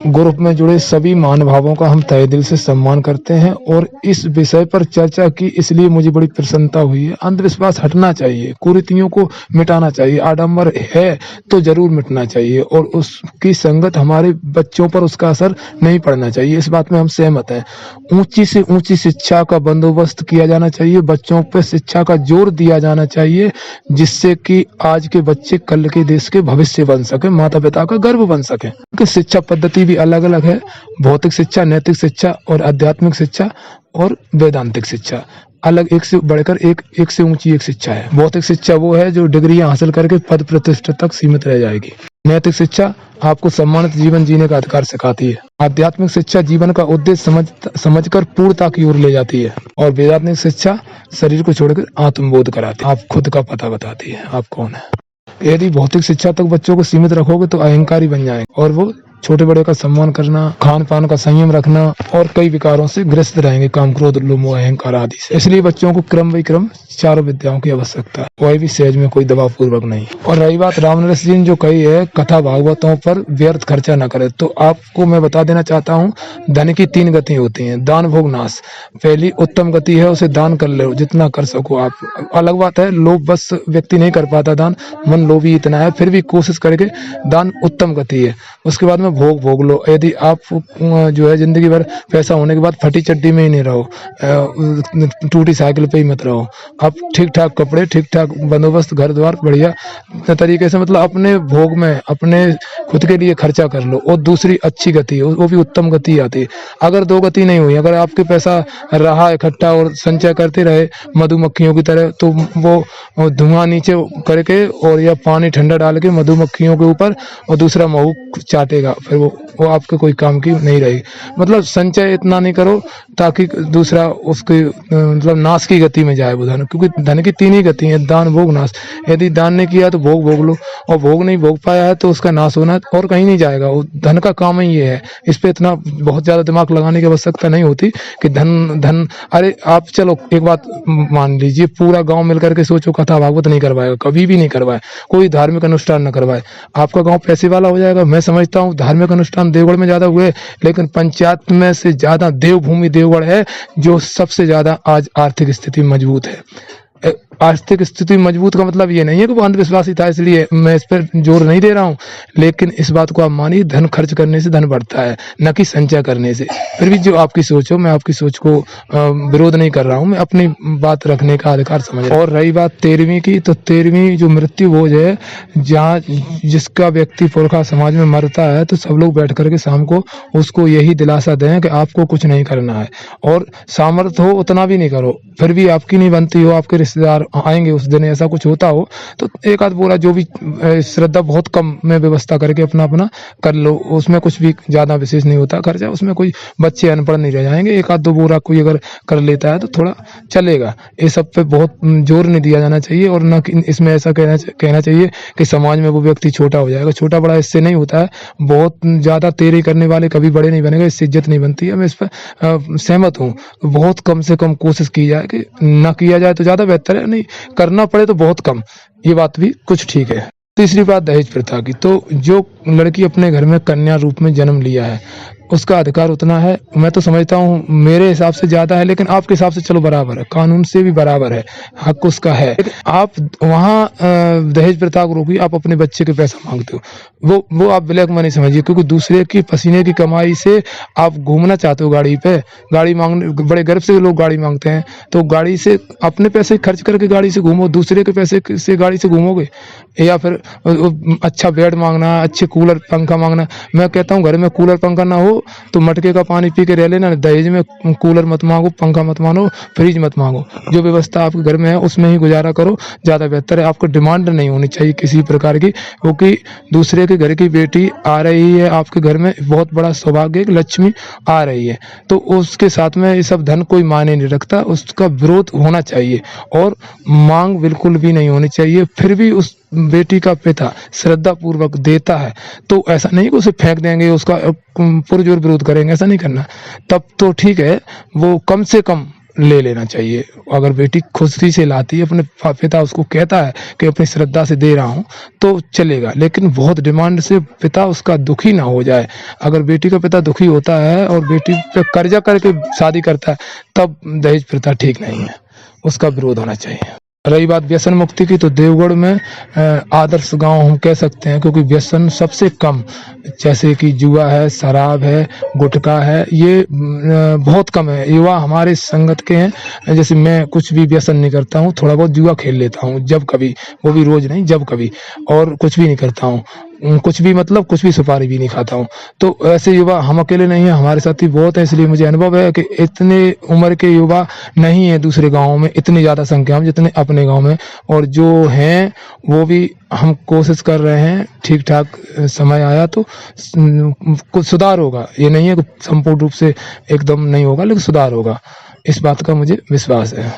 Group में जुड़े सभी महानुभावों का हम तहे दिल से सम्मान करते हैं और इस विषय पर चर्चा की, इसलिए मुझे बड़ी प्रसन्नता हुई है। अंधविश्वास हटना चाहिए, कुरीतियों को मिटाना चाहिए, आडंबर है तो जरूर मिटना चाहिए और उसकी संगत हमारे बच्चों पर उसका असर नहीं पड़ना चाहिए। इस बात में हम सहमत हैं। ऊंची से ऊंची शिक्षा का बंदोबस्त किया जाना चाहिए, बच्चों पर शिक्षा का जोर दिया जाना चाहिए, जिससे कि आज के बच्चे कल के देश के भविष्य बन सके, माता पिता का गर्व बन सके। शिक्षा पद्धति भी अलग अलग है, भौतिक शिक्षा, नैतिक शिक्षा और आध्यात्मिक शिक्षा और वेदांतिक शिक्षा अलग, एक से बढ़कर एक से ऊंची एक शिक्षा है। भौतिक शिक्षा वो है जो डिग्रियां हासिल करके पद प्रतिष्ठा तक सीमित रह जाएगी। नैतिक शिक्षा आपको सम्मानित जीवन जीने का अधिकार सिखाती है। आध्यात्मिक शिक्षा जीवन का उद्देश्य समझकर पूर्णता की ओर ले जाती है और वेदांतिक शिक्षा शरीर को छोड़कर आत्मबोध कराती है, आप खुद का पता बताती है आप कौन है। यदि भौतिक शिक्षा तक बच्चों को सीमित रखोगे तो अहंकारी बन जाएंगे और वो छोटे बड़े का सम्मान करना, खान पान का संयम रखना और कई विकारों से ग्रस्त रहेंगे, काम, क्रोध, लोभ, मोह, अहंकार आदि से। इसलिए बच्चों को क्रम विक्रम चारों विद्याओं की आवश्यकता है, वही भी सहज में, कोई दबाव पूर्वक नहीं। और रही बात रामनरेश जी ने जो कही है कथा भागवतों पर व्यर्थ खर्चा न करे, तो आपको मैं बता देना चाहता हूँ, धन की 3 गति होती हैं, दान, भोग, नाश। पहली उत्तम गति है, उसे दान कर लो जितना कर सको आप। अलग बात है लोभ बस व्यक्ति नहीं कर पाता दान, मन लोभी इतना है, फिर भी कोशिश करके दान उत्तम गति है। उसके बाद में भोग लो। यदि आप जो है जिंदगी भर पैसा होने के बाद फटी चड्डी में ही नहीं रहो, टूटी साइकिल पे ही मत रहो, आप ठीक ठाक कपड़े, ठीक ठाक बंदोबस्त, घर द्वार बढ़िया तरीके से, मतलब अपने भोग में अपने खुद के लिए खर्चा कर लो। और दूसरी अच्छी गति, वो भी उत्तम गति आती है। अगर 2 गति नहीं हुई, अगर आपके पैसा रहा इकट्ठा और संचय करते रहे मधुमक्खियों की तरह, तो वो धुआं नीचे करके और या पानी ठंडा डाल के मधुमक्खियों के ऊपर और दूसरा महू चाटेगा, फिर वो आपके कोई काम की नहीं रहेगी। मतलब संचय इतना नहीं करो ताकि दूसरा उसके मतलब नाश की गति में जाए वो धन, क्योंकि धन की 3 ही गति है, दान, भोग, नाश। यदि दान नहीं किया तो भोग भोग लो, और भोग नहीं भोग पाया है तो उसका नाश होना और कहीं नहीं जाएगा। वो धन का काम ही ये है, इस पे इतना बहुत ज्यादा दिमाग लगाने की आवश्यकता नहीं होती कि धन। अरे आप चलो एक बात मान लीजिए, पूरा गांव मिलकर के सोचो कथा भागवत नहीं करवाएगा, कभी भी नहीं करवाए, कोई धार्मिक अनुष्ठान न करवाए, आपका गांव पैसे वाला हो जाएगा। मैं समझता हूँ धार्मिक अनुष्ठान देवगढ़ में ज्यादा हुए, लेकिन पंचायत में से ज्यादा देवभूमि देवगढ़ है, जो सबसे ज्यादा आज आर्थिक स्थिति मजबूत है। आर्थिक स्थिति मजबूत का मतलब ये नहीं है कि वो अंधविश्वासी था, इसलिए मैं इस पर जोर नहीं दे रहा हूँ, लेकिन इस बात को आप मानिए, धन खर्च करने से धन बढ़ता है, न कि संचय करने से। फिर भी जो आपकी सोच हो, मैं आपकी सोच को विरोध नहीं कर रहा हूँ, मैं अपनी बात रखने का अधिकार समझ रहा हूँ। और रही बात 13वीं की, तो 13वीं जो मृत्यु भोज है, जहाँ जिसका व्यक्ति पुरखा समाज में मरता है, तो सब लोग बैठ करके शाम को उसको यही दिलासा दें कि आपको कुछ नहीं करना है, और सामर्थ्य हो उतना भी नहीं करो, फिर भी आपकी नहीं बनती हो, आपके रिश्तेदार आएंगे उस दिन, ऐसा कुछ होता हो तो एक आध बोरा जो भी श्रद्धा बहुत कम में व्यवस्था करके अपना अपना कर लो, उसमें कुछ भी ज्यादा विशेष नहीं होता खर्चा, उसमें कोई बच्चे अनपढ़ नहीं रह जाएंगे। 1-2 बोरा कोई अगर कर लेता है तो थोड़ा चलेगा। ये सब पे बहुत जोर नहीं दिया जाना चाहिए, और न इसमें ऐसा कहना चाहिए कि समाज में वो व्यक्ति छोटा हो जाएगा। छोटा बड़ा इससे नहीं होता है, बहुत ज्यादा तेरी करने वाले कभी बड़े नहीं बनेंगे, इससे इज्जत नहीं बनती है। मैं इस पर सहमत हूँ, बहुत कम से कम कोशिश की जाए, कि न किया जाए तो ज्यादा बेहतर है, नहीं करना पड़े तो बहुत कम, ये बात भी कुछ ठीक है। तीसरी बात दहेज प्रथा की, तो जो लड़की अपने घर में कन्या रूप में जन्म लिया है, उसका अधिकार उतना है, मैं तो समझता हूँ मेरे हिसाब से ज्यादा है, लेकिन आपके हिसाब से चलो बराबर है, कानून से भी बराबर है, हक उसका है। आप वहाँ दहेज प्रथा को रोकिए, आप अपने बच्चे के पैसा मांगते हो, वो आप ब्लैक मनी समझिए, क्योंकि दूसरे की पसीने की कमाई से आप घूमना चाहते हो गाड़ी पे, गाड़ी मांगने बड़े गर्व से लोग गाड़ी मांगते हैं, तो गाड़ी से अपने पैसे खर्च करके गाड़ी से घूमो, दूसरे के पैसे से गाड़ी से घूमोगे? या फिर अच्छा बेड मांगना, अच्छे कूलर पंखा मांगना। मैं कहता हूँ घर में कूलर पंखा ना हो तो मटके का पानी पी के रह लेना, दहेज में कूलर मत मांगो, पंखा मत मांगो, फ्रिज मत मांगो, जो व्यवस्था आपके घर में है उसमें ही गुजारा करो, ज्यादा बेहतर है। आपको डिमांड नहीं होनी चाहिए किसी प्रकार की, क्योंकि दूसरे के घर की बेटी आ रही है आपके घर में, बहुत बड़ा सौभाग्य, एक लक्ष्मी आ रही है, तो उसके साथ में ये सब धन कोई मायने नहीं रखता, उसका विरोध होना चाहिए और मांग बिल्कुल भी नहीं होनी चाहिए। फिर भी उस बेटी का पिता श्रद्धा पूर्वक देता है, तो ऐसा नहीं कि उसे फेंक देंगे, उसका पुरजोर विरोध करेंगे, ऐसा नहीं करना। तब तो ठीक है, वो कम से कम ले लेना चाहिए। अगर बेटी खुशी से लाती है, अपने पिता उसको कहता है कि अपनी श्रद्धा से दे रहा हूँ, तो चलेगा, लेकिन बहुत डिमांड से पिता उसका दुखी ना हो जाए। अगर बेटी का पिता दुखी होता है और बेटी पे कर्जा करके शादी करता है, तब दहेज प्रथा ठीक नहीं है, उसका विरोध होना चाहिए। रही बात व्यसन मुक्ति की, तो देवगढ़ में आदर्श गांव हम कह सकते हैं, क्योंकि व्यसन सबसे कम, जैसे कि जुआ है, शराब है, गुटखा है, ये बहुत कम है। युवा हमारे संगत के हैं। जैसे मैं कुछ भी व्यसन नहीं करता हूँ, थोड़ा बहुत जुआ खेल लेता हूँ जब कभी, वो भी रोज नहीं, जब कभी, और कुछ भी नहीं करता हूँ, कुछ भी मतलब कुछ भी सुपारी भी नहीं खाता हूँ। तो ऐसे युवा हम अकेले नहीं है, हमारे साथी बहुत है। इसलिए मुझे अनुभव है कि इतने उम्र के युवा नहीं है दूसरे गाँव में इतनी ज्यादा संख्या में जितने अपने गाँव में, और जो हैं वो भी हम कोशिश कर रहे हैं। ठीक ठाक समय आया तो कुछ सुधार होगा। ये नहीं है कि संपूर्ण रूप से एकदम नहीं होगा, लेकिन सुधार होगा, इस बात का मुझे विश्वास है।